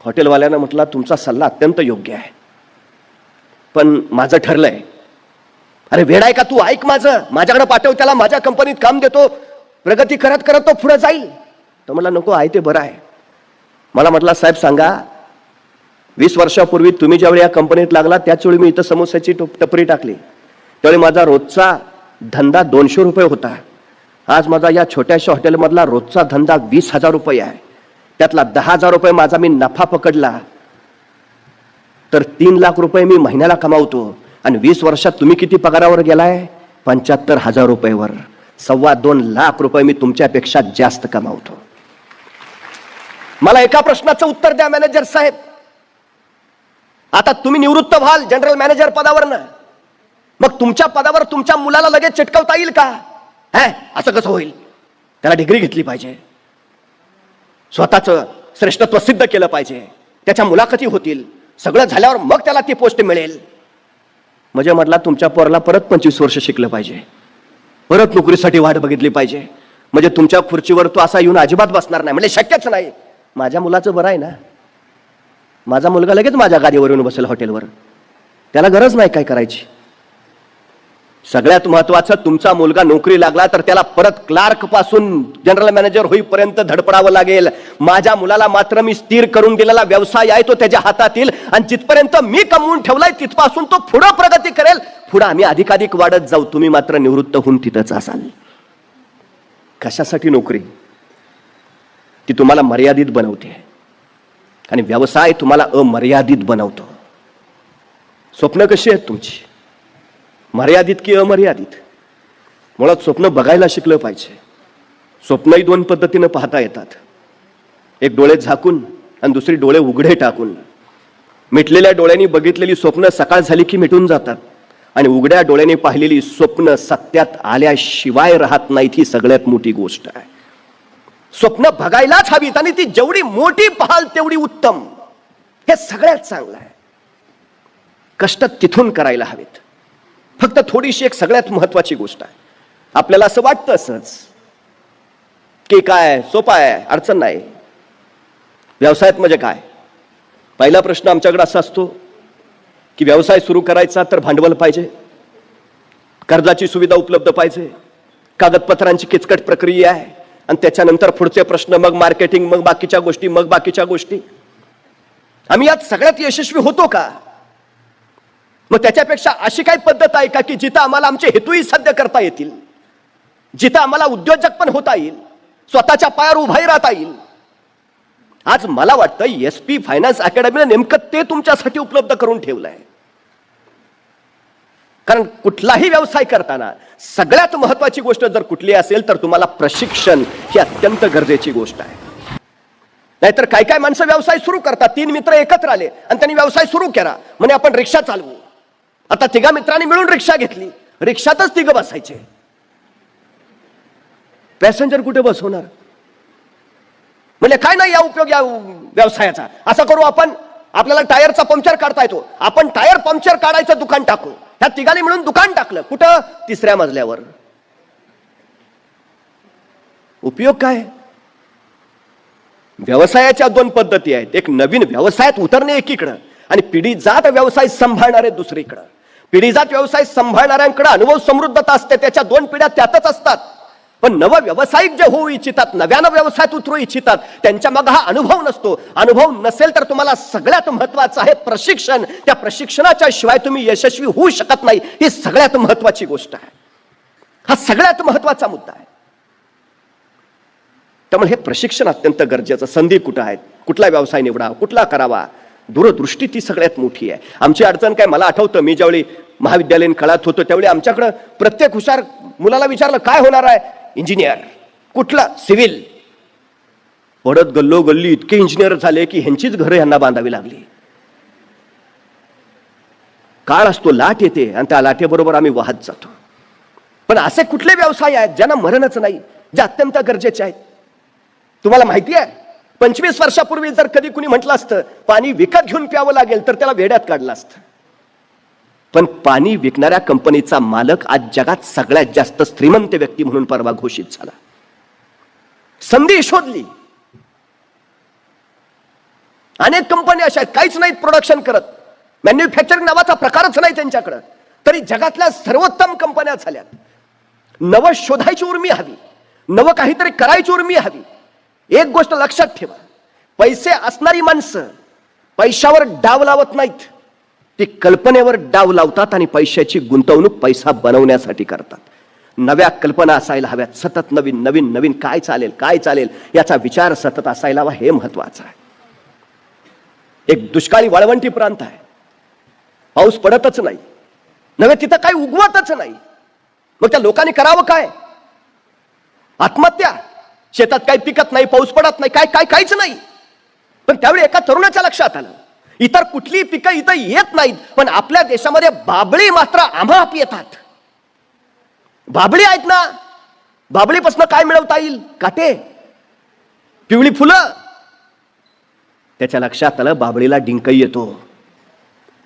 हॉटेलवाल्यानं म्हटलं तुमचा सल्ला अत्यंत योग्य आहे, पण माझं ठरलंय. अरे वेडा आहे का तू, ऐक माझं, माझ्याकडे पाठव त्याला, माझ्या कंपनीत काम देतो, प्रगती करत करत तो पुढे जाईल. तर मला नको, आहे ते बरं आहे. मला म्हटलं साहेब सांगा, 20 वर्षापूर्वी तुम्ही ज्यावेळी या कंपनीत लागला त्याचवेळी मी इथं समोसाची टपरी टाकली, त्यावेळी माझा रोजचा धंदा 200 रुपये होता. आज माझा या छोट्याशा हॉटेलमधला रोजचा धंदा 20,000 रुपये आहे. त्यातला 10,000 रुपये माझा मी नफा पकडला तर 3 लाख रुपये मी महिन्याला कमावतो. आणि 20 वर्षात तुम्ही किती पगारावर गेलाय? 75,000 रुपयेवर. 2.25 लाख रुपये मी तुमच्यापेक्षा जास्त कमावतो. मला एका प्रश्नाचं उत्तर द्या मॅनेजर साहेब, आता तुम्ही निवृत्त व्हाल जनरल मॅनेजर पदावरनं, मग तुमच्या पदावर तुमच्या मुलाला लगेच चिटकवता येईल का? असं कसं होईल? त्याला डिग्री घेतली पाहिजे, स्वतःचं श्रेष्ठत्व सिद्ध केलं पाहिजे, त्याच्या मुलाखती होतील, सगळं झाल्यावर मग त्याला ती पोस्ट मिळेल. म्हणजे म्हटला तुमच्या पोराला परत 25 वर्ष शिकलं पाहिजे, परत नोकरीसाठी वाट बघितली पाहिजे, म्हणजे तुमच्या खुर्चीवर तो असा येऊन अजिबात बसणार नाही. म्हणजे शक्यच नाही. माझ्या मुलाचं बरं आहे ना, माझा मुलगा लगेच माझ्या गाडीवर येऊन बसेल हॉटेलवर, त्याला गरज नाही काय करायची. सगळ्यात महत्वाचं, तुमचा मुलगा नोकरी लागला तर त्याला परत क्लार्क पासून जनरल मॅनेजर होईपर्यंत धडपडावं लागेल. माझ्या मुलाला मात्र मी स्थिर करून दिलेला व्यवसाय आहे तो त्याच्या हातातील, आणि जिथपर्यंत मी कमवून ठेवलाय तिथपासून तो पुढे प्रगती करेल. पुढे आम्ही अधिकाधिक वाढत जाऊ. तुम्ही मात्र निवृत्त होऊन तिथंच असाल. कशासाठी नोकरी? ती तुम्हाला मर्यादित बनवते आणि व्यवसाय तुम्हाला अमर्यादित बनवतो. स्वप्न कशी आहेत तुमची, मर्यादित की अमर्यादित? मुळात स्वप्न बघायला शिकलं पाहिजे. स्वप्नही 2 पद्धतीनं पाहता येतात, एक डोळे झाकून आणि दुसरी डोळे उघडे टाकून. मिटलेल्या डोळ्यांनी बघितलेली स्वप्न सकाळ झाली की मिटून जातात, आणि उघड्या डोळ्यांनी पाहिलेली स्वप्न सत्यात आल्याशिवाय राहत नाहीत. ही सगळ्यात मोठी गोष्ट आहे. स्वप्न बघायलाच हवीत, आणि ती जेवढी मोठी पाहाल तेवढी उत्तम. हे सगळ्यात चांगलं आहे. कष्ट तिथून करायला हवेत. फक्त थोडीशी एक सगळ्यात महत्वाची गोष्ट आहे, आपल्याला असं वाटतं असंच की काय सोपं आहे, अडचण नाही. व्यवसायात म्हणजे काय? पहिला प्रश्न आमच्याकडे असा असतो की व्यवसाय सुरू करायचा तर भांडवल पाहिजे, कर्जाची सुविधा उपलब्ध पाहिजे, कागदपत्रांची किचकट प्रक्रिया आहे, आणि त्याच्यानंतर पुढचे प्रश्न, मग मार्केटिंग, मग बाकीच्या गोष्टी, मग बाकीच्या गोष्टी. आम्ही यात सगळ्यात यशस्वी होतो का? मग त्याच्यापेक्षा अशी काही पद्धत आहे का की जिथं आम्हाला आमचे हेतूही साध्य करता येतील, जिथं आम्हाला उद्योजक पण होता येईल, स्वतःच्या पायावर उभाही राहता येईल? आज मला वाटतं SP फायनान्स अकॅडमीने नेमकं ते तुमच्यासाठी उपलब्ध करून ठेवलंय. कारण कुठलाही व्यवसाय करताना सगळ्यात महत्वाची गोष्ट जर कुठली असेल तर तुम्हाला प्रशिक्षण ही अत्यंत गरजेची गोष्ट आहे. नाहीतर काय काय माणसं व्यवसाय सुरू करतात, 3 मित्र एकत्र आले आणि त्यांनी व्यवसाय सुरू केला, म्हणजे आपण रिक्षा चालवू. आता 3 मित्रांनी मिळून रिक्षा घेतली, रिक्षातच 3 बसायचे, पॅसेंजर कुठे बसवणार? म्हणजे काय नाही या उपयोग या व्यवसायाचा. असं करू आपण, आपल्याला टायरचा पंक्चर काढता येतो, आपण टायर पंक्चर काढायचं दुकान टाकू. ह्या 3 मिळून दुकान टाकलं, कुठं? 3ऱ्या मजल्यावर. उपयोग काय? व्यवसायाच्या 2 पद्धती आहेत, एक नवीन व्यवसायात उतरणे एकीकडं, आणि पिढीजात व्यवसाय सांभाळणारे दुसरीकडं. पिढीजात व्यवसाय सांभाळणाऱ्यांकडे अनुभव समृद्धता असते, त्याच्या 2 पिढ्या त्यातच असतात. पण नव व्यावसायिक जे होऊ इच्छितात, नव्यानं व्यवसायात उतरू इच्छितात, त्यांच्या मग हा अनुभव नसतो. अनुभव नसेल तर तुम्हाला सगळ्यात महत्वाचं आहे प्रशिक्षण. त्या प्रशिक्षणाच्या शिवाय तुम्ही यशस्वी होऊ शकत नाही. ही सगळ्यात महत्वाची गोष्ट आहे. हा सगळ्यात महत्वाचा मुद्दा आहे. त्यामुळे हे प्रशिक्षण अत्यंत गरजेचं. संधी कुठं आहेत, कुठला व्यवसाय निवडावा, कुठला करावा, दूरदृष्टी ती सगळ्यात मोठी आहे. आमची अडचण काय, मला आठवतं मी ज्यावेळी महाविद्यालयीन काळात होतो त्यावेळी आमच्याकडं प्रत्येक हुशार मुलाला विचारलं काय होणार आहे? इंजिनियर. कुठला? सिव्हिल. पडत गल्लो गल्ली इतके इंजिनियर झाले की ह्यांचीच घरं यांना बांधावी लागली. काळ असतो, लाट येते, आणि त्या लाटेबरोबर आम्ही वाहत जातो. पण असे कुठले व्यवसाय आहेत ज्यांना मरणच नाही, जे अत्यंत गरजेचे आहेत? तुम्हाला माहिती आहे, 25 वर्षापूर्वी जर कधी कुणी म्हटलं असतं पाणी विकत घेऊन प्यावं लागेल तर त्याला वेड्यात काढलं असतं. पण पाणी विकणाऱ्या कंपनीचा मालक आज जगात सगळ्यात जास्त श्रीमंत व्यक्ती म्हणून परवा घोषित झाला. संधी शोधली. अनेक कंपन्या अशा आहेत, काहीच नाहीत प्रोडक्शन करत, मॅन्युफॅक्चरिंग नावाचा प्रकारच नाही त्यांच्याकडं, तरी जगातल्या सर्वोत्तम कंपन्या झाल्यात. नवं शोधायची उर्मी हवी, नवं काहीतरी करायची उर्मी हवी. एक गोष्ट लक्षात ठेवा, पैसे असणारी माणसं पैशावर डाव लावत नाहीत, ती कल्पनेवर डाव लावतात आणि पैशाची गुंतवणूक पैसा बनवण्यासाठी करतात. नव्या कल्पना असायला हव्यात, सतत नवीन नवीन नवीन काय चालेल काय चालेल याचा विचार सतत असायला हवा, हे महत्वाचं आहे. एक दुष्काळी वाळवंटी प्रांत आहे, पाऊस पडतच नाही, नव्हे तिथं काही उगवतच नाही. मग त्या लोकांनी करावं काय? आत्महत्या. शेतात काही पिकत नाही, पाऊस पडत नाही, काय काय काहीच नाही. पण त्यावेळी एका तरुणाच्या लक्षात आलं, इतर कुठली पिकं इथं येत नाहीत, पण आपल्या देशामध्ये बाबळी मात्र आम्हाप येतात. बाबळी आहेत ना, बाबळीपासून काय मिळवता येईल? काटे, पिवळी फुलं. त्याच्या लक्षात आलं, बाबळीला डिंक येतो,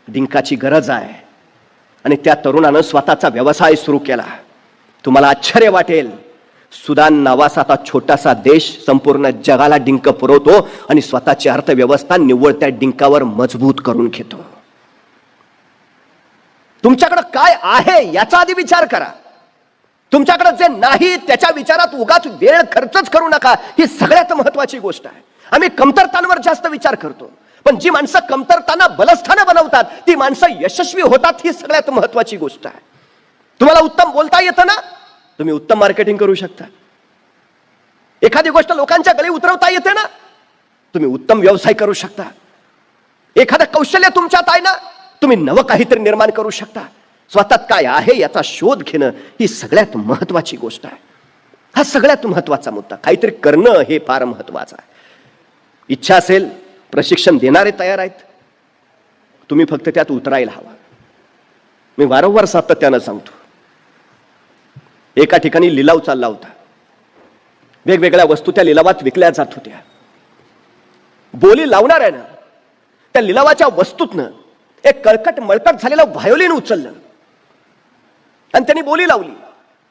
डिंकाची गरज आहे. आणि त्या तरुणानं स्वतःचा व्यवसाय सुरू केला. तुम्हाला आश्चर्य वाटेल, सुदान नावाचा आता छोटासा देश संपूर्ण जगाला डिंक पुरवतो आणि स्वतःची अर्थव्यवस्था निव्वळ त्या डिंकावर मजबूत करून घेतो. तुमच्याकडे काय आहे याचा आधी विचार करा. तुमच्याकडे जे नाही त्याच्या विचारात उगाच वेळ खर्चच करू नका. ही सगळ्यात महत्वाची गोष्ट आहे. आम्ही कमतरतांवर जास्त विचार करतो, पण जी माणसं कमतरताना बलस्थानं बनवतात ती माणसं यशस्वी होतात, ही सगळ्यात महत्वाची गोष्ट आहे. तुम्हाला उत्तम बोलता येतं ना, तुम्ही उत्तम मार्केटिंग करू शकता. एखादी गोष्ट लोकांच्या गळी उतरवता येते ना, तुम्ही उत्तम व्यवसाय करू शकता. एखादं कौशल्य तुमच्यात आहे ना, तुम्ही नवं काहीतरी निर्माण करू शकता. स्वतःत काय आहे याचा शोध घेणं ही सगळ्यात महत्वाची गोष्ट आहे. हा सगळ्यात महत्वाचा मुद्दा. काहीतरी करणं हे फार महत्वाचं आहे. इच्छा असेल, प्रशिक्षण देणारे तयार आहेत, तुम्ही फक्त त्यात उतरायला हवा. मी वारंवार सातत्यानं सांगतो, एका ठिकाणी लिलाव चालला होता, वेगवेगळ्या वस्तू त्या लिलावात विकल्या जात होत्या. बोली लावणाऱ्यानं त्या लिलावाच्या वस्तूतनं एक कळकट मळकट झालेलं व्हायोलिन उचललं आणि त्यांनी बोली लावली.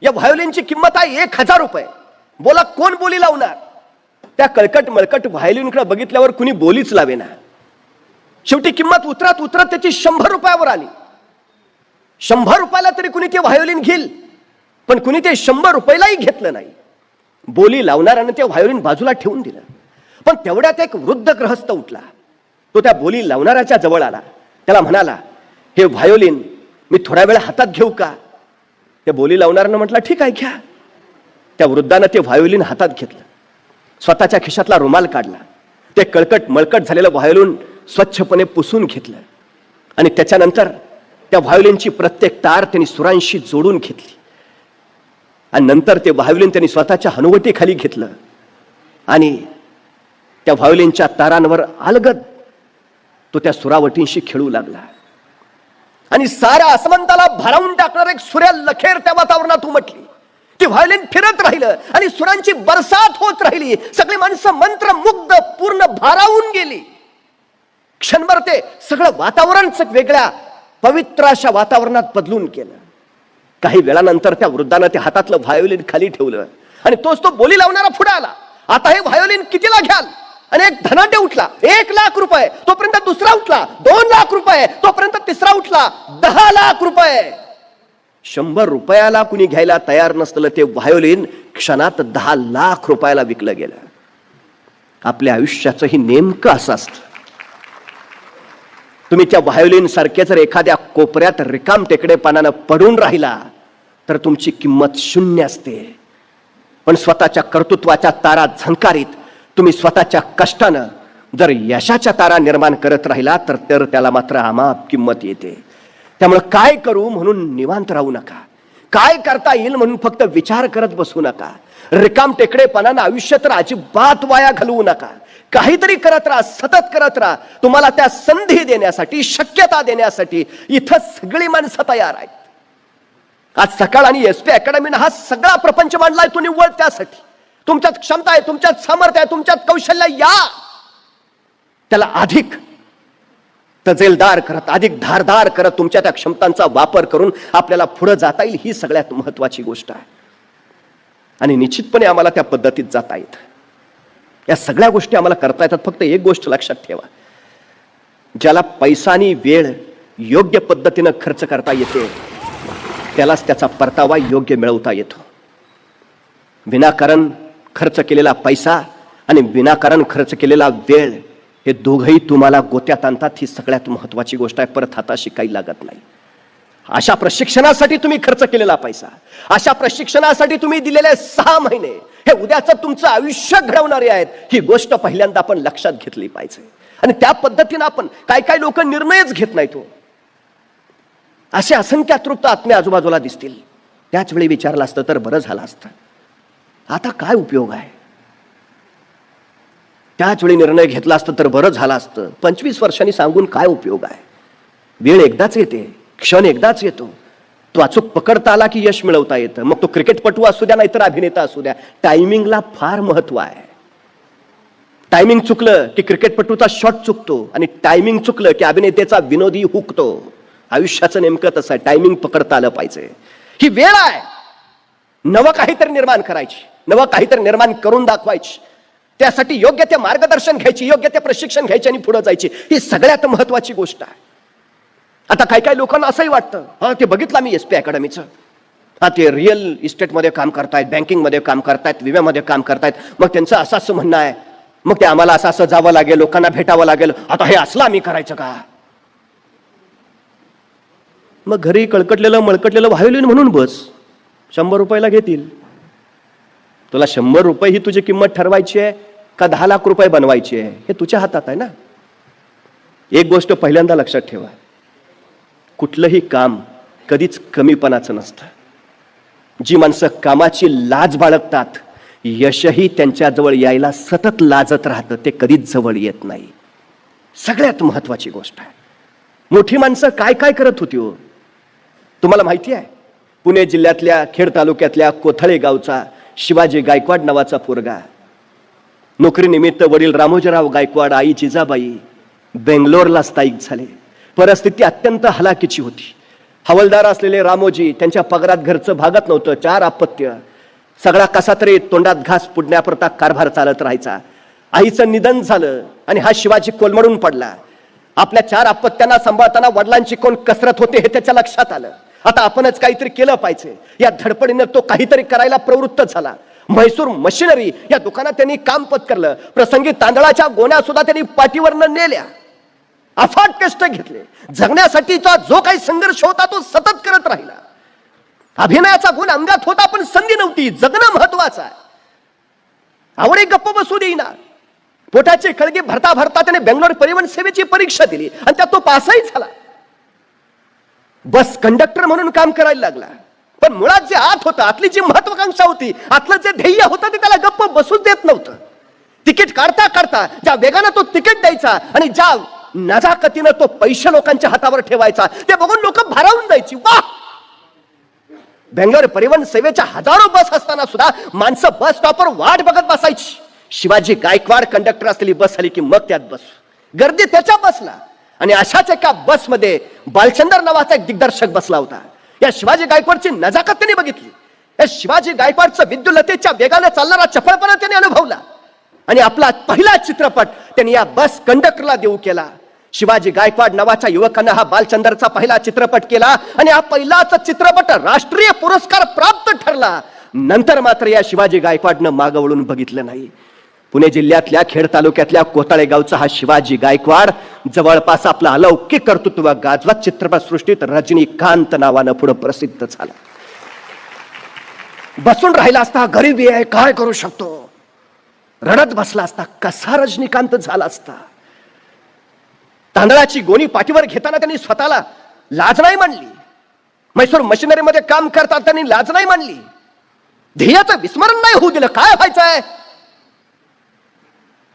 या व्हायोलिनची किंमत आहे 1000 रुपये. बोला, कोण बोली लावणार? त्या कळकट मळकट व्हायोलिनकडे बघितल्यावर कुणी बोलीच लावेना. शेवटी किंमत उतरत उतरत त्याची 100 रुपयावर आली. 100 रुपयाला तरी कुणी ते व्हायोलिन घेईल, पण कुणी ते 100 रुपयालाही घेतलं नाही. बोली लावणाऱ्यानं ते व्हायोलिन बाजूला ठेवून दिलं. पण तेवढ्यात एक वृद्ध गृहस्थ उठला. तो त्या बोली लावणाऱ्याच्या जवळ आला, त्याला म्हणाला, हे व्हायोलिन मी थोड्या वेळ हातात घेऊ का? त्या बोली लावणाऱ्यानं म्हटलं, ठीक आहे, घ्या. त्या वृद्धानं ते व्हायोलिन हातात घेतलं, स्वतःच्या खिशातला रुमाल काढला, ते कळकट मळकट झालेलं व्हायोलिन स्वच्छपणे पुसून घेतलं आणि त्याच्यानंतर त्या व्हायोलिनची प्रत्येक तार त्यांनी सुरांशी जोडून घेतली. आणि नंतर ते व्हायोलिन त्यांनी स्वतःच्या हनुवटीखाली घेतलं आणि त्या व्हायोलिनच्या तारांवर अलगद तो त्या सुरावटींशी खेळू लागला. आणि साऱ्या आसमंताला भारावून टाकणार एक सूर्य लखेर त्या वातावरणात उमटली. ती व्हायोलिन फिरत राहिलं आणि सुरांची बरसात होत राहिली. सगळी माणसं मंत्रमुग्ध पूर्ण भारावून गेली. क्षणभर ते सगळं वातावरणच वेगळ्या पवित्र अशा वातावरणात बदलून गेलं. काही वेळानंतर त्या वृद्धानं ते हातातलं व्हायोलिन खाली ठेवलं आणि तोच तो बोली लावणारा पुढे आला. आता हे व्हायोलिन कितीला घ्याल? आणि एक धनाढ्य उठला, 1,00,000 रुपये. तोपर्यंत दुसरा उठला, 2,00,000 रुपये. तोपर्यंत तिसरा उठला, 10,00,000 रुपये. 100 रुपयाला कुणी घ्यायला तयार नसलं ते व्हायोलिन क्षणात 10,00,000 रुपयाला विकलं गेलं. आपल्या आयुष्याचं ही नेमकं असं असतं. तुम्ही त्या व्हायोलिन सारखे जर एखाद्या कोपऱ्यात रिकाम टेकडेपणानं पडून राहिला तर तुमची किंमत 0 असते. पण स्वतःच्या कर्तृत्वाच्या तारा झंकारीत तुम्ही स्वतःच्या कष्टानं जर यशाच्या तारा निर्माण करत राहिला तर त्याला मात्र अमाप किंमत येते. त्यामुळे काय करू म्हणून निवांत राहू नका. काय करता येईल म्हणून फक्त विचार करत बसू नका. रिकाम टेकडेपणानं आयुष्य तर अजिबात वाया घालवू नका. काहीतरी करत राहा, सतत करत राहा. तुम्हाला त्या संधी देण्यासाठी, शक्यता देण्यासाठी इथं सगळी माणसं तयार आहेत. आज सकाळ आणि SP अकॅडमीनं हा सगळा प्रपंच मांडलाय तो निव्वळ त्यासाठी. तुमच्यात क्षमता आहे, तुमच्यात सामर्थ्य आहे, तुमच्यात कौशल्य, या त्याला अधिक तजेलदार करत, अधिक धारदार करत तुमच्या त्या क्षमतांचा वापर करून आपल्याला पुढे जाता येईल. ही सगळ्यात महत्वाची गोष्ट आहे आणि निश्चितपणे आम्हाला त्या पद्धतीत जाता येतं. या सगळ्या गोष्टी आम्हाला करता येतात. फक्त एक गोष्ट लक्षात ठेवा, ज्याला पैसा आणि वेळ योग्य पद्धतीनं खर्च करता येते त्यालाच त्याचा परतावा योग्य मिळवता येतो. विनाकारण खर्च केलेला पैसा आणि विनाकारण खर्च केलेला वेळ हे दोघंही तुम्हाला गोत्यात आणतात. ही सगळ्यात महत्वाची गोष्ट आहे. परत हाताशी काही लागत नाही. अशा प्रशिक्षणासाठी तुम्ही खर्च केलेला पैसा, अशा प्रशिक्षणासाठी तुम्ही दिलेले 6 महिने हे उद्याचं तुमचं आयुष्य घडवणारे आहेत. ही गोष्ट पहिल्यांदा आपण लक्षात घेतली पाहिजे. आणि त्या पद्धतीनं आपण काय लोक निर्णयच घेत नाहीत. असे असंख्य अतृप्त आत्मे आजूबाजूला दिसतील. त्याच वेळी विचारलं असतं तर बरं झालं असतं. आता काय उपयोग आहे? त्याच वेळी निर्णय घेतला असतं तर बरं झालं असतं. 25 वर्षांनी सांगून काय उपयोग आहे? वेळ एकदाच येते, क्षण एकदाच येतो. तो अचूक पकडता आला की यश मिळवता येतं. मग तो क्रिकेटपटू असू द्या नाहीतर अभिनेता असू द्या, टायमिंगला फार महत्व आहे. टायमिंग चुकलं की क्रिकेटपटूचा शॉट चुकतो आणि टायमिंग चुकलं की अभिनेतेचा विनोदी हुकतो. आयुष्याचं नेमकं तसं आहे. टायमिंग पकडता आलं पाहिजे. ही वेळ आहे नवं काहीतरी निर्माण करायची, नवं काहीतरी निर्माण करून दाखवायची. त्यासाठी योग्य ते मार्गदर्शन घ्यायची, योग्य ते प्रशिक्षण घ्यायचे आणि पुढे जायची. ही सगळ्यात महत्वाची गोष्ट आहे. आता काही लोकांना असंही वाटतं, हा ते बघितलं मी SP अकॅडमीचं, हा ते रिअल इस्टेटमध्ये काम करतायत, बँकिंगमध्ये काम करतायत, विम्यामध्ये काम करतायत, मग त्यांचं असं म्हणणं आहे, मग ते आम्हाला असं जावं लागेल, लोकांना भेटावं लागेल, आता हे असलं आम्ही करायचं का? मग घरी कळकटलेलं मळकटलेलं व्हायोलिन म्हणून बस, 100 रुपयाला घेतील. तुला 100 रुपये ही तुझी किंमत ठरवायची आहे का 10 लाख रुपये बनवायची आहे हे तुझ्या हातात आहे ना. एक गोष्ट पहिल्यांदा लक्षात ठेवा, कुठलंही काम कधीच कमीपणाचं नसतं. जी माणसं कामाची लाज बाळगतात यशही त्यांच्याजवळ यायला सतत लाजत राहतं, ते कधीच जवळ येत नाही. सगळ्यात महत्वाची गोष्ट आहे. मोठी माणसं काय करत होती हो तुम्हाला माहिती आहे? पुणे जिल्ह्यातल्या खेड तालुक्यातल्या कोथळे गावचा शिवाजी गायकवाड नावाचा पोरगा, नोकरीनिमित्त वडील रामोजीराव गायकवाड, आई जिजाबाई बेंगलोरला स्थायिक झाले. परिस्थिती अत्यंत हलाखीची होती. हवालदार असलेले रामोजी, त्यांच्या पगारात घरचं भागत नव्हतं, 4 अपत्य, सगळा कसा तरी तोंडात घास पुडण्यापुरता कारभार चालत राहायचा. आईचं निधन झालं आणि हा शिवाजी कोलमडून पडला. आपल्या 4 अपत्यांना सांभाळताना वडिलांची कोण कसरत होते हे त्याच्या लक्षात आलं. आता आपणच काहीतरी केलं पाहिजे. या धडपडीनं तो काहीतरी करायला प्रवृत्त झाला. म्हैसूर मशिनरी या दुकानात त्यांनी काम पत्करलं. प्रसंगी तांदळाच्या गोण्या सुद्धा त्यांनी पाठीवरनं नेल्या. अफाट कष्ट घेतले. जगण्यासाठीचा जो काही संघर्ष होता तो सतत करत राहिला. अभिनयाचा गुण अंगात होता पण संधी नव्हती. जगणं महत्वाचं आहे. आवडे गप्प बसू देईना. पोटाची खळगी भरता भरता त्याने बेंगलोर परिवहन सेवेची परीक्षा दिली आणि त्यात तो पासही झाला. बस कंडक्टर म्हणून काम करायला लागला. पण मुळात जे आत होतं, आतली जी महत्वाकांक्षा होती, आतलं जे ध्येय होतं ते त्याला गप्प बसूच देत नव्हतं. तिकीट काढता काढता ज्या वेगानं तो तिकीट द्यायचा आणि ज्या नजाकतीनं तो पैसे लोकांच्या हातावर ठेवायचा ते बघून लोक भारावून जायची. वाह! बेंगलोर परिवहन सेवेच्या हजारो बस असताना सुद्धा माणसं बस स्टॉपवर वाट बघत बसायची. शिवाजी गायकवाड कंडक्टर असलेली बस आली की मग त्यात बस. गर्दी त्याच्या बसला. आणि अशाच एका बसमध्ये बालचंदर नावाचा एक दिग्दर्शक बसला होता. या शिवाजी गायकवाडची नजाकत त्याने बघितली. या शिवाजी गायकवाडचं विद्युलतेच्या वेगाने चालणारा चपळपणा त्याने अनुभवला आणि आपला पहिला चित्रपट त्यांनी या बस कंडक्टरला देऊ केला. शिवाजी गायकवाड नावाच्या युवकानं हा बालचंदरचा पहिला चित्रपट केला आणि हा पहिलाच चित्रपट राष्ट्रीय पुरस्कार प्राप्त ठरला. नंतर मात्र या शिवाजी गायकवाडनं मागं वळून बघितलं नाही. पुणे जिल्ह्यातल्या खेड तालुक्यातल्या कोथळे गावचा हा शिवाजी गायकवाड जवळपास आपला अलौकिक कर्तृत्व गाजवत चित्रपटसृष्टीत रजनीकांत नावानं पुढे प्रसिद्ध झाला. बसून राहिला असता, गरीबी आहे काय करू शकतो, रडत बसला असता, कसा रजनीकांत झाला असता. तांदळाची गोणी पाठीवर घेताना त्यांनी स्वतःला लाज नाही मानली. म्हैसूर मशिनरीमध्ये काम करतात त्यांनी लाज नाही मानली. ध्येयाचं विस्मरण नाही होऊ दिलं. काय व्हायचंय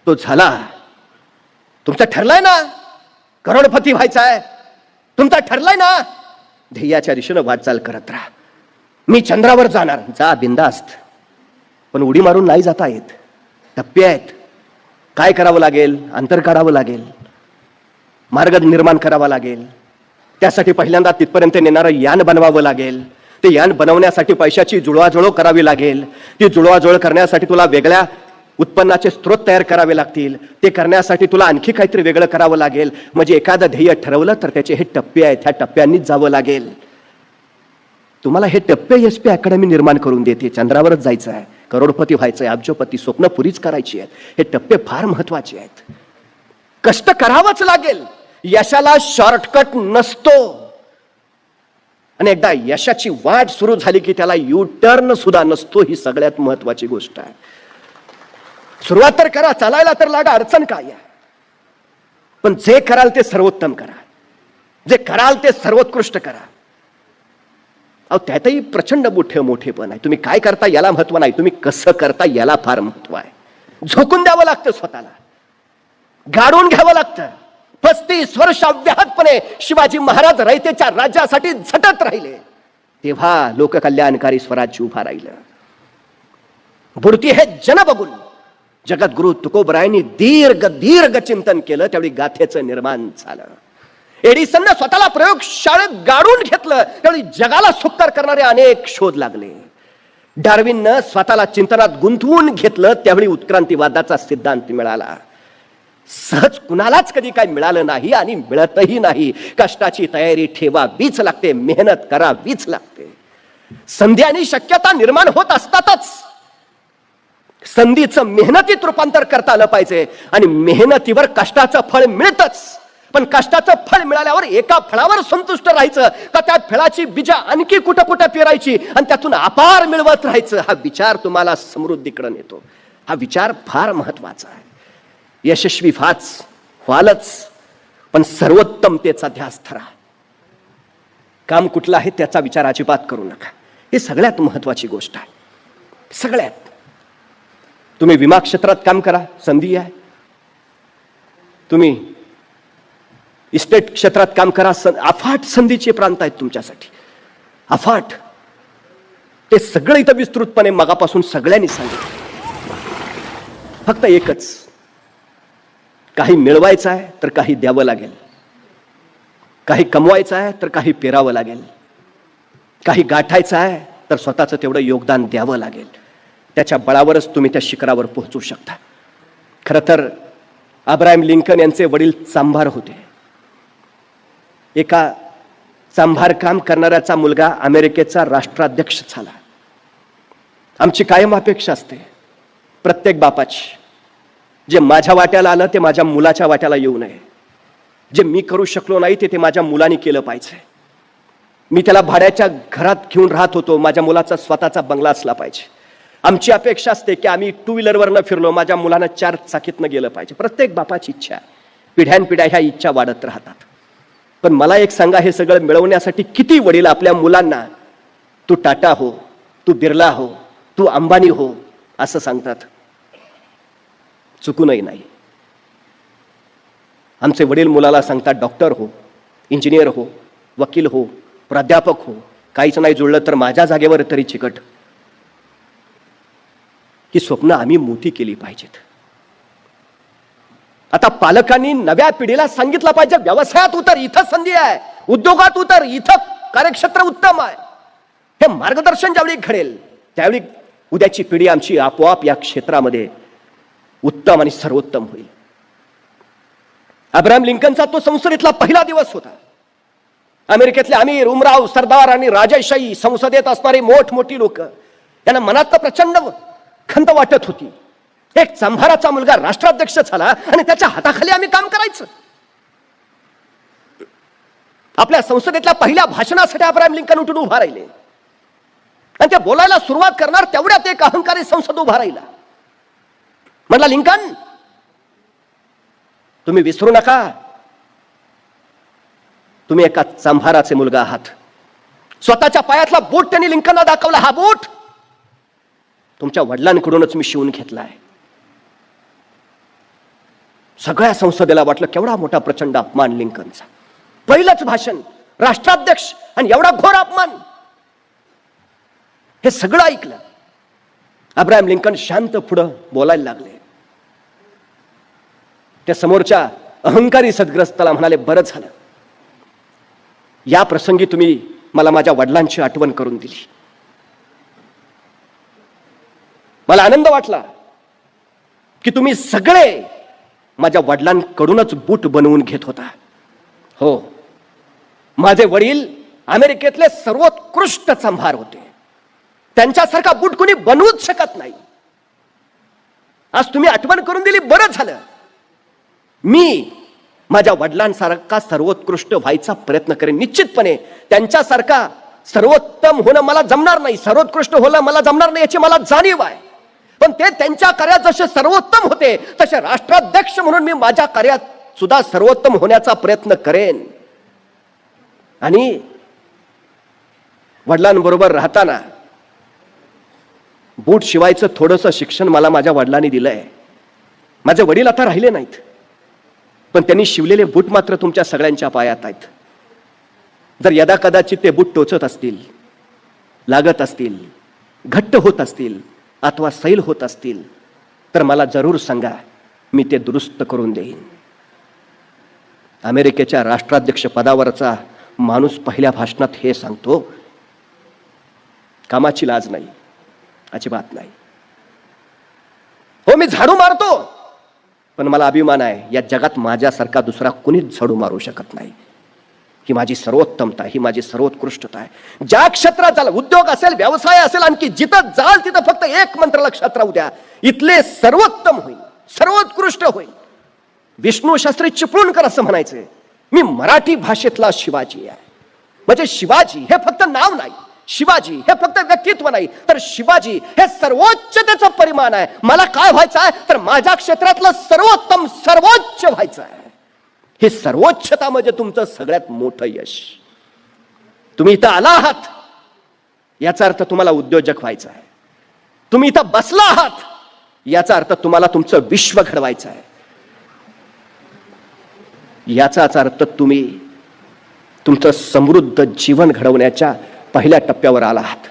तो झाला. तुमचं ठरलंय ना करोडपती व्हायचंय, तुमचा ठरलाय ना, ध्येयाच्या दिशेनं वाटचाल करत राहा. मी चंद्रावर जाणार, जा बिंदास्त, पण उडी मारून नाही जाता येत. टप्पे आहेत. काय करावं लागेल? अंतर काढावं लागेल, मार्ग निर्माण करावा लागेल. त्यासाठी पहिल्यांदा तिथपर्यंत नेणारं यान बनवावं लागेल. ते यान बनवण्यासाठी पैशाची जुळवाजुळव करावी लागेल. ती जुळवाजुळव करण्यासाठी तुला वेगळ्या उत्पन्नाचे स्रोत तयार करावे लागतील. ते करण्यासाठी तुला आणखी काहीतरी वेगळं करावं लागेल. म्हणजे एखादं ध्येय ठरवलं तर त्याचे हे टप्पे आहेत, ह्या टप्प्यांनीच जावं लागेल. तुम्हाला हे टप्पे SP अकॅडमी निर्माण करून देते. चंद्रावरच जायचं आहे, करोडपती व्हायचंय, अब्जोपती, स्वप्न पुरीच करायची आहेत. हे टप्पे फार महत्वाचे आहेत. कष्ट करावंच लागेल. यशाला शॉर्टकट नसतो. आणि एकदा यशाची वाट सुरू झाली की त्याला U-टर्न सुद्धा नसतो. ही सगळ्यात महत्वाची गोष्ट आहे. सुरुवात तर करा, चालायला तर लागा, अडचण काय आहे. पण जे कराल ते सर्वोत्तम करा, जे कराल ते सर्वोत्कृष्ट करा. अहो त्यातही प्रचंड मोठेपण आहे. तुम्ही काय करता याला महत्व नाही, तुम्ही कसं करता याला फार महत्व आहे. झोकून द्यावं लागतं, स्वतःला गाडून घ्यावं लागतं. 35 वर्ष अव्याहतपणे शिवाजी महाराज रयतेच्या राज्यासाठी झटत राहिले, तेव्हा लोककल्याणकारी स्वराज्य उभा राहिलं. बुडती हे जन बघून जगद्गुरु तुकोबरायांनी दीर्घ चिंतन केलं. त्यावेळी गाथेचं निर्माण झालं. एडिसननं स्वतःला प्रयोगशाळेत गाडून घेतलं. त्यावेळी जगाला सुकर करणारे अनेक शोध लागले. डार्विननं स्वतःला चिंतनात गुंतवून घेतलं. त्यावेळी उत्क्रांतीवादाचा सिद्धांत मिळाला. सहज कुणालाच कधी काय मिळालं नाही आणि मिळतही नाही. कष्टाची तयारी ठेवावीच लागते, मेहनत करावीच लागते. संधी आणि शक्यता निर्माण होत असतातच. संधीचं मेहनतीत रूपांतर करता आलं पाहिजे आणि मेहनतीवर कष्टाचं फळ मिळतच. पण कष्टाचं फळ मिळाल्यावर एका फळावर संतुष्ट राहायचं का त्या फळाची बीजा आणखी कुठं कुठं पेरायची आणि त्यातून अपार मिळवत राहायचं, हा विचार तुम्हाला समृद्धीकडे नेतो. हा विचार फार महत्वाचा आहे. यशस्वी व्हालच, पण सर्वोत्तमतेचा ध्यास धरा. काम कुठलं आहे त्याचा विचार अजिबात करू नका. हे सगळ्यात महत्वाची गोष्ट आहे. सगळ्यात. तुम्ही विमा क्षेत्रात काम करा, संधी आहे. तुम्ही इस्टेट क्षेत्रात काम करा, अफाट संधीचे प्रांत आहेत तुमच्यासाठी, अफाट. ते सगळं इथं विस्तृतपणे मगापासून सगळ्यांनी सांगितलं. फक्त एकच, काही मिळवायचं आहे तर काही द्यावं लागेल, काही कमवायचं आहे तर काही पेरावं लागेल, काही गाठायचं आहे तर स्वतःचं तेवढं योगदान द्यावं लागेल. त्याच्या बळावरच तुम्ही त्या शिखरावर पोहोचू शकता. खरं तर अब्राहम लिंकन यांचे वडील चांभार होते. एका चांभार काम करणाऱ्याचा मुलगा अमेरिकेचा राष्ट्राध्यक्ष झाला. आमची कायम अपेक्षा असते प्रत्येक बापाची, जे माझ्या वाट्याला आलं ते माझ्या मुलाच्या वाट्याला येऊ नये. जे मी करू शकलो नाही ते माझ्या मुलाने केलं पाहिजे. मी त्याला भाड्याच्या घरात घेऊन राहत होतो, माझ्या मुलाचा स्वतःचा बंगला असला पाहिजे. आमची अपेक्षा असते की आम्ही 2 व्हीलरवरनं फिरलो, माझ्या मुलानं 4 चाकीतनं गेलं पाहिजे. प्रत्येक बापाची इच्छा आहे. पिढ्यानपिढ्या ह्या इच्छा वाढत राहतात. पण मला एक सांगा, हे सगळं मिळवण्यासाठी किती वडील आपल्या मुलांना तू टाटा हो, तू बिर्ला हो, तू अंबानी हो असं सांगतात? चुकूनही नाही. आमचे वडील मुलाला सांगतात डॉक्टर हो, इंजिनियर हो, वकील हो, प्राध्यापक हो. काहीच नाही जुळलं तर माझ्या जागेवर तरी चिकट. ही स्वप्न आम्ही मोठी केली पाहिजेत. आता पालकांनी नव्या पिढीला सांगितलं पाहिजे, व्यवसायात उतर, इथं संधी आहे. उद्योगात उतर, इथं कार्यक्षेत्र उत्तम आहे. हे मार्गदर्शन ज्यावेळी घडेल त्यावेळी उद्याची पिढी आमची आपोआप या क्षेत्रामध्ये उत्तम आणि सर्वोत्तम होईल. अब्राहम लिंकनचा तो संसदेतला पहिला दिवस होता. अमेरिकेतले अमीर, उमराव, सरदार आणि राजेशाही, संसदेत असणारी मोठमोठी लोक, यांना मनात प्रचंड खंत वाटत होती. एक चांभाराचा मुलगा राष्ट्राध्यक्ष झाला आणि त्याच्या हाताखाली आम्ही काम करायचं. आपल्या संसदेतल्या पहिल्या भाषणासाठी अब्राहम लिंकन उठून उभा राहिले आणि ते बोलायला सुरुवात करणार तेवढ्यात एक अहंकारी संसद उभा राहिला. म्हणला, लिंकन तुम्ही विसरू नका, तुम्ही एका चांभाराचे मुलगा आहात. स्वतःच्या पायातला बूट त्यांनी लिंकनला दाखवला. हा बूट तुमच्या वडिलांकडूनच मी शिवून घेतलाय. सगळ्या संसदेला वाटलं केवढा मोठा प्रचंड अपमान लिंकनचा. पहिलंच भाषण, राष्ट्राध्यक्ष, आणि एवढा घोर अपमान. हे सगळं ऐकलं. अब्राहम लिंकन शांत पुढं बोलायला लागले. त्या समोरच्या अहंकारी सद्ग्रस्ताला म्हणाले, बरं झालं या प्रसंगी तुम्ही मला माझ्या वडिलांची आठवण करून दिली. मला आनंद वाटला की तुम्ही सगळे माझ्या वडिलांकडूनच बूट बनवून घेत होता. हो, माझे वडील अमेरिकेतले सर्वोत्कृष्ट चंभार होते. त्यांच्यासारखा बूट कोणी बनवूच शकत नाही. आज तुम्ही आठवण करून दिली, बरं झालं. मी माझ्या वडिलांसारखा सर्वोत्कृष्ट व्हायचा प्रयत्न करेन. निश्चितपणे त्यांच्यासारखा सर्वोत्तम होणं मला जमणार नाही, सर्वोत्कृष्ट होणं मला जमणार नाही, याची मला जाणीव आहे. पण ते त्यांच्या कार्यात जसे सर्वोत्तम होते, तसे राष्ट्राध्यक्ष म्हणून मी माझ्या कार्यात सुद्धा सर्वोत्तम होण्याचा प्रयत्न करेन. आणि वडिलांबरोबर राहताना बूट शिवायचं थोडंसं शिक्षण मला माझ्या वडिलांनी दिलंय. माझे वडील आता राहिले नाहीत, पण त्यांनी शिवलेले बूट मात्र तुमच्या सगळ्यांच्या पायात आहेत. जर यदा कदाचित ते बूट टोचत असतील, लागत असतील, घट्ट होत असतील अथवा सैल होत असतील, तर मला जरूर सांगा, मी ते दुरुस्त करून देईन. अमेरिकेच्या राष्ट्राध्यक्ष पदावरचा माणूस पहिल्या भाषणात हे सांगतो, कामाची लाज नाही, अजिबात नाही. हो, मी झाडू मारतो, पण मला अभिमान आहे, या जगात माझ्यासारखा दुसरा कुणीच झाडू मारू शकत नाही. ही माझी सर्वोत्तमता, ही माझी सर्वोत्कृष्टता आहे. ज्या क्षेत्रात जाल, उद्योग असेल, व्यवसाय असेल, आणखी जिथं जाल तिथं फक्त एक मंत्र लक्षात राहू द्या, इथले सर्वोत्तम होईल, सर्वोत्कृष्ट होईल. विष्णू शास्त्री चिपळूणकर असं म्हणायचे, मी मराठी भाषेतला शिवाजी आहे. म्हणजे शिवाजी हे फक्त नाव नाही, शिवाजी हे फक्त व्यक्तित्व नाही, तर शिवाजी हे सर्वोच्चतेचं परिमाण आहे. मला काय व्हायचं आहे, तर माझ्या क्षेत्रातलं सर्वोत्तम, सर्वोच्च व्हायचं आहे. हे सर्वोच्चता म्हणजे तुमचं सगळ्यात मोठं यश. तुम्ही इथं आला आहात याचा अर्थ तुम्हाला उद्योजक व्हायचं आहे. तुम्ही इथं बसला आहात याचा अर्थ तुम्हाला तुमचं विश्व घडवायचं आहे. याचाच अर्थ तुम्ही तुमचं समृद्ध जीवन घडवण्याच्या पहिल्या टप्प्यावर आला आहात.